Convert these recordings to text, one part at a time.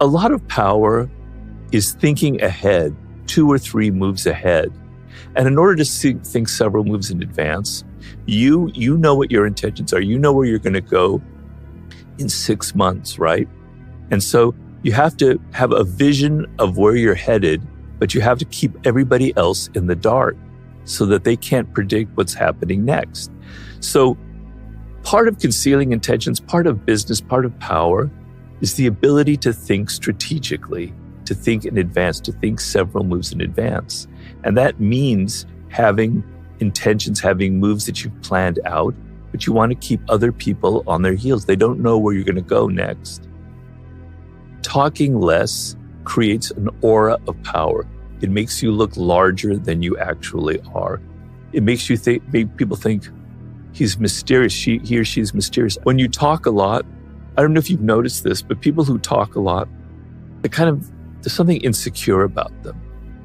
a lot of power is thinking ahead, 2 or 3 moves ahead. And in order to think several moves in advance, you know what your intentions are. You know where you're going to go in 6 months, right? And so you have to have a vision of where you're headed, but you have to keep everybody else in the dark so that they can't predict what's happening next. So part of concealing intentions, part of business, part of power is the ability to think strategically, to think in advance, to think several moves in advance. And that means having intentions, having moves that you've planned out, but you want to keep other people on their heels. They don't know where you're going to go next. Talking less creates an aura of power. It makes you look larger than you actually are. It makes you make people think he's mysterious, he or she's mysterious. When you talk a lot, I don't know if you've noticed this, but people who talk a lot, there's something insecure about them.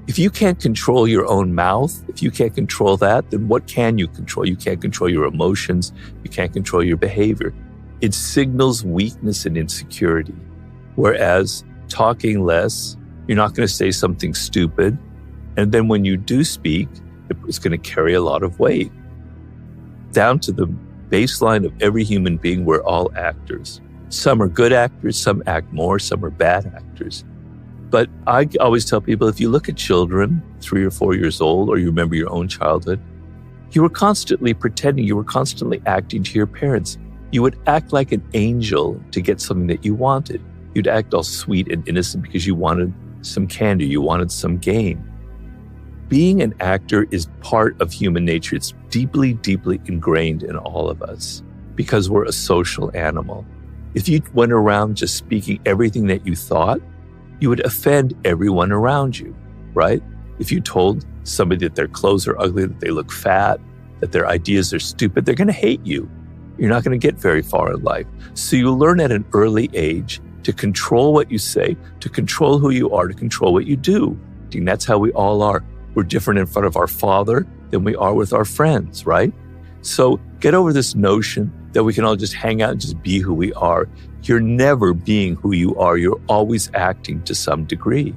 If you can't control your own mouth, if you can't control that, then what can you control? You can't control your emotions. You can't control your behavior. It signals weakness and insecurity. Whereas talking less, you're not going to say something stupid. And then when you do speak, it's going to carry a lot of weight. Down to the baseline of every human being, we're all actors. Some are good actors, some act more, some are bad actors. But I always tell people, if you look at children, 3 or 4 years old, or you remember your own childhood, you were constantly pretending, you were constantly acting to your parents. You would act like an angel to get something that you wanted. You'd act all sweet and innocent because you wanted some candy, you wanted some game. Being an actor is part of human nature. It's deeply, deeply ingrained in all of us because we're a social animal. If you went around just speaking everything that you thought, you would offend everyone around you, right? If you told somebody that their clothes are ugly, that they look fat, that their ideas are stupid, they're going to hate you. You're not going to get very far in life. So you learn at an early age to control what you say, to control who you are, to control what you do. And that's how we all are. We're different in front of our father than we are with our friends, right? So get over this notion that we can all just hang out and just be who we are. You're never being who you are. You're always acting to some degree.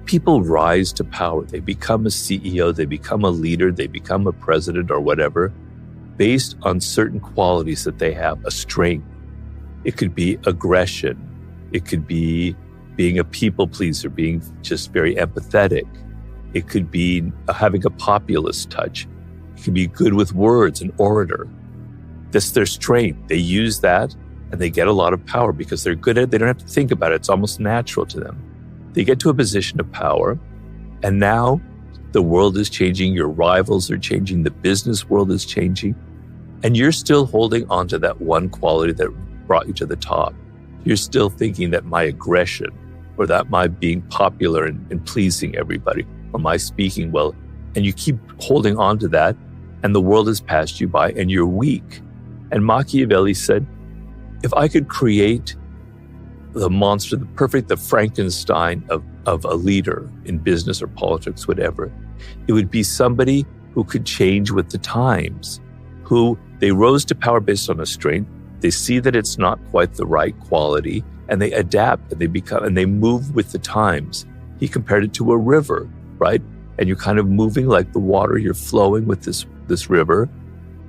People rise to power. They become a CEO, they become a leader, they become a president or whatever, based on certain qualities that they have, a strength. It could be aggression. It could be being a people pleaser, being just very empathetic. It could be having a populist touch. It could be good with words, an orator. That's their strength. They use that and they get a lot of power because they're good at it. They don't have to think about it. It's almost natural to them. They get to a position of power, and now the world is changing. Your rivals are changing. The business world is changing. And you're still holding on to that one quality that brought you to the top. You're still thinking that my aggression, or that my being popular and pleasing everybody, or my speaking well, and you keep holding on to that, and the world has passed you by, and you're weak. And Machiavelli said, if I could create the monster, the Frankenstein of a leader in business or politics, whatever, it would be somebody who could change with the times, who they rose to power based on a strength. They see that it's not quite the right quality, and they adapt and they move with the times. He compared it to a river, right? And you're kind of moving like the water, you're flowing with this river,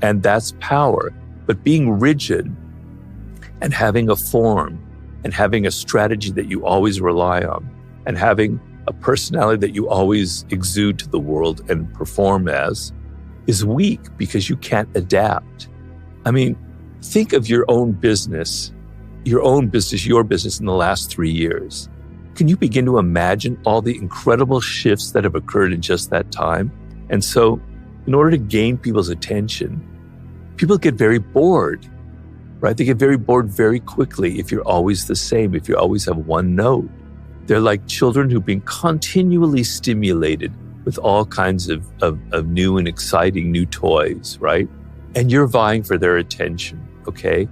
and that's power. But being rigid and having a form and having a strategy that you always rely on and having a personality that you always exude to the world and perform as is weak because you can't adapt. I mean, think of your business in the last 3 years. Can you begin to imagine all the incredible shifts that have occurred in just that time? And so in order to gain people's attention, people get very bored, right? They get very bored very quickly if you're always the same, if you always have one note. They're like children who've been continually stimulated with all kinds of new and exciting new toys, right? And you're vying for their attention, okay?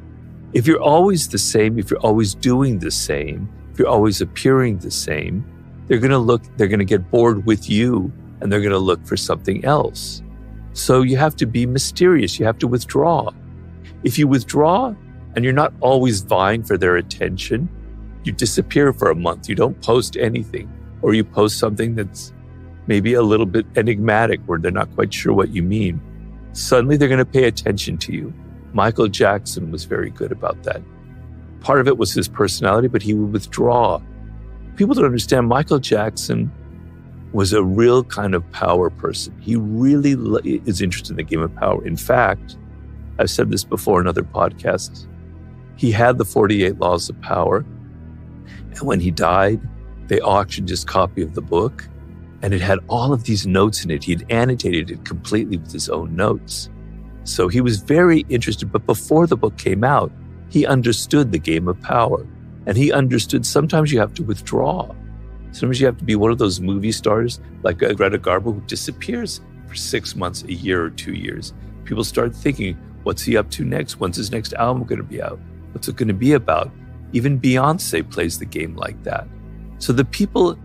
If you're always the same, if you're always doing the same, if you're always appearing the same, they're going to get bored with you, and they're going to look for something else. So you have to be mysterious. You have to withdraw. If you withdraw and you're not always vying for their attention, You disappear for a month. You don't post anything, or you post something that's maybe a little bit enigmatic where they're not quite sure what you mean. Suddenly they're going to pay attention to you. Michael Jackson was very good about that. Part of it was his personality, but he would withdraw. People don't understand Michael Jackson was a real kind of power person. He really is interested in the game of power. In fact, I've said this before in other podcasts, he had the 48 Laws of Power. And when he died, they auctioned his copy of the book, and it had all of these notes in it. He had annotated it completely with his own notes. So he was very interested, but before the book came out, he understood the game of power. And he understood sometimes you have to withdraw. Sometimes you have to be one of those movie stars like Greta Garbo who disappears for 6 months, a year, or 2 years. People start thinking, what's he up to next? When's his next album going to be out? What's it going to be about? Even Beyonce plays the game like that. So the people,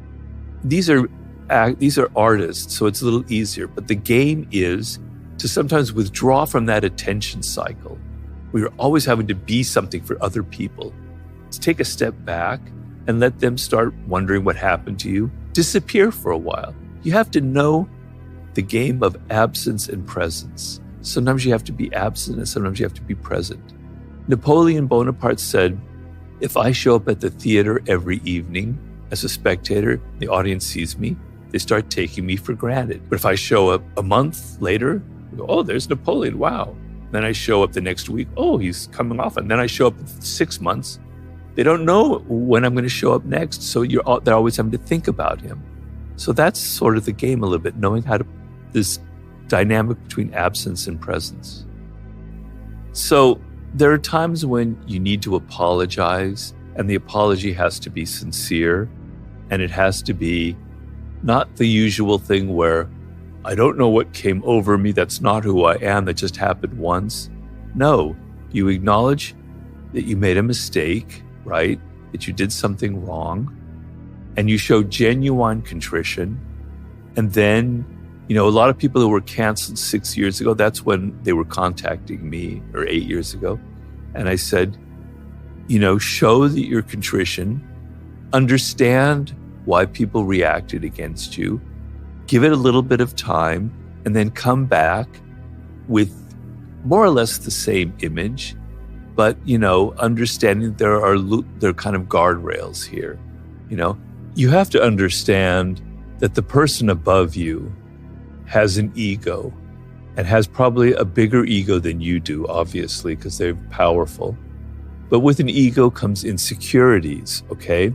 these are artists, so it's a little easier. But the game is to sometimes withdraw from that attention cycle. We're always having to be something for other people. Let's take a step back and let them start wondering what happened to you. Disappear for a while. You have to know the game of absence and presence. Sometimes you have to be absent and sometimes you have to be present. Napoleon Bonaparte said, if I show up at the theater every evening as a spectator, the audience sees me, they start taking me for granted. But if I show up a month later, go, oh, there's Napoleon, wow. Then I show up the next week, oh, he's coming off. And then I show up in 6 months. They don't know when I'm going to show up next, so they're always having to think about him. So that's sort of the game a little bit, knowing how to, this dynamic between absence and presence. So there are times when you need to apologize, and the apology has to be sincere, and it has to be not the usual thing where I don't know what came over me, that's not who I am, that just happened once. No, you acknowledge that you made a mistake, right? That you did something wrong, and you show genuine contrition. And then, a lot of people who were canceled 6 years ago, that's when they were contacting me, or 8 years ago. And I said, show that you're contrition, understand why people reacted against you, give it a little bit of time, and then come back with more or less the same image, but, understanding there are kind of guardrails here. You have to understand that the person above you has an ego and has probably a bigger ego than you do, obviously, because they're powerful. But with an ego comes insecurities, okay?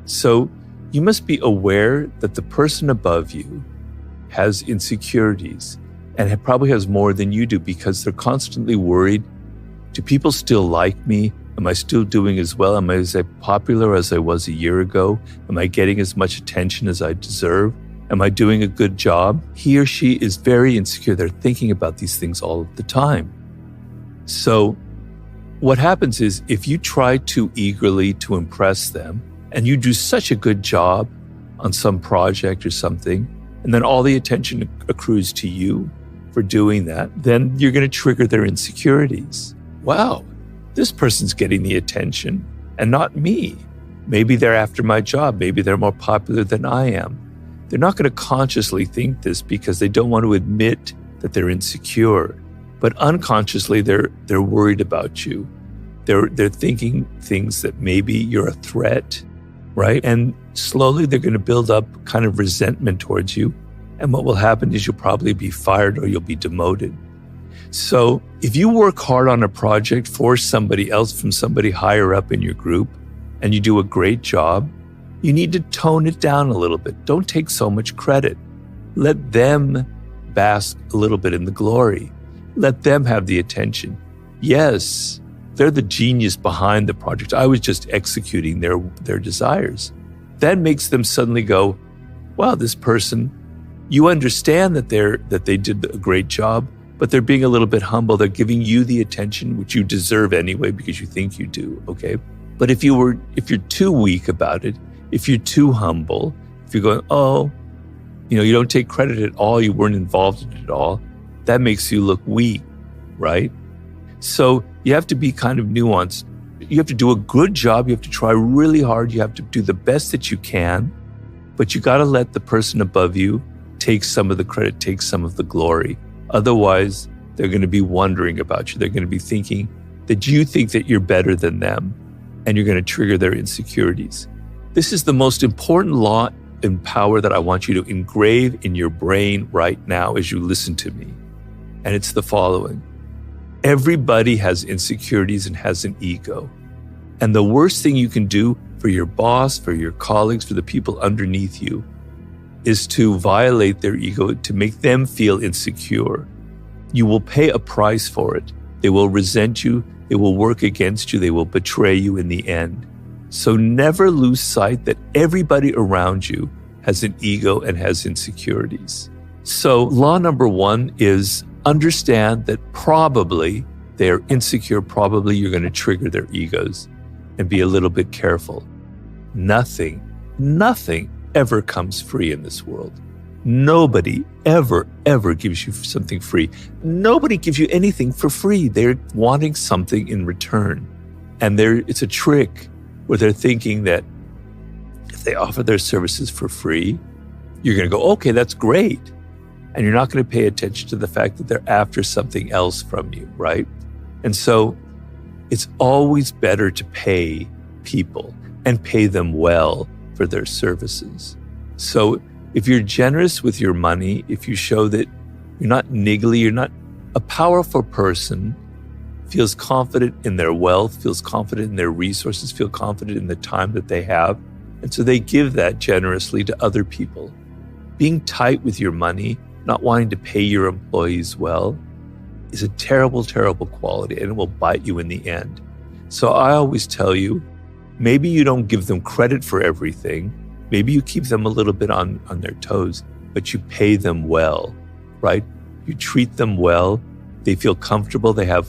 So you must be aware that the person above you has insecurities and probably has more than you do, because they're constantly worried, do people still like me? Am I still doing as well? Am I as popular as I was a year ago? Am I getting as much attention as I deserve? Am I doing a good job? He or she is very insecure. They're thinking about these things all of the time. So what happens is, if you try too eagerly to impress them and you do such a good job on some project or something, and then all the attention accrues to you for doing that, then you're going to trigger their insecurities. Wow, this person's getting the attention and not me. Maybe they're after my job. Maybe they're more popular than I am. They're not going to consciously think this because they don't want to admit that they're insecure. But unconsciously, they're worried about you. They're thinking things that maybe you're a threat, right? And slowly they're going to build up kind of resentment towards you. And what will happen is you'll probably be fired or you'll be demoted. So if you work hard on a project for somebody else from somebody higher up in your group, and you do a great job, you need to tone it down a little bit. Don't take so much credit. Let them bask a little bit in the glory. Let them have the attention. Yes, they're the genius behind the project. I was just executing their desires. That makes them suddenly go, wow, this person, you understand that they did a great job, but they're being a little bit humble. They're giving you the attention, which you deserve anyway because you think you do, okay? But if you're too weak about it, if you're too humble, if you're going, oh, you don't take credit at all, you weren't involved in it at all, that makes you look weak, right? So you have to be kind of nuanced. You have to do a good job. You have to try really hard. You have to do the best that you can. But you got to let the person above you take some of the credit, take some of the glory. Otherwise, they're going to be wondering about you. They're going to be thinking that you think that you're better than them, and you're going to trigger their insecurities. This is the most important law and power that I want you to engrave in your brain right now as you listen to me. And it's the following. Everybody has insecurities and has an ego. And the worst thing you can do for your boss, for your colleagues, for the people underneath you, is to violate their ego, to make them feel insecure. You will pay a price for it. They will resent you. They will work against you. They will betray you in the end. So never lose sight that everybody around you has an ego and has insecurities. So law number one is understand that probably they are insecure. Probably you're going to trigger their egos, and be a little bit careful. Nothing ever comes free in this world. Nobody ever gives you something free. Nobody gives you anything for free. They're wanting something in return. And it's a trick where they're thinking that if they offer their services for free, you're going to go, okay, that's great. And you're not going to pay attention to the fact that they're after something else from you, right? And so it's always better to pay people and pay them well for their services. So if you're generous with your money, if you show that you're not niggly, you're not a powerful person, feels confident in their wealth, feels confident in their resources, feel confident in the time that they have. And so they give that generously to other people. Being tight with your money, not wanting to pay your employees well, is a terrible, terrible quality, and it will bite you in the end. So I always tell you, maybe you don't give them credit for everything. Maybe you keep them a little bit on their toes, but you pay them well, right? You treat them well. They feel comfortable. They have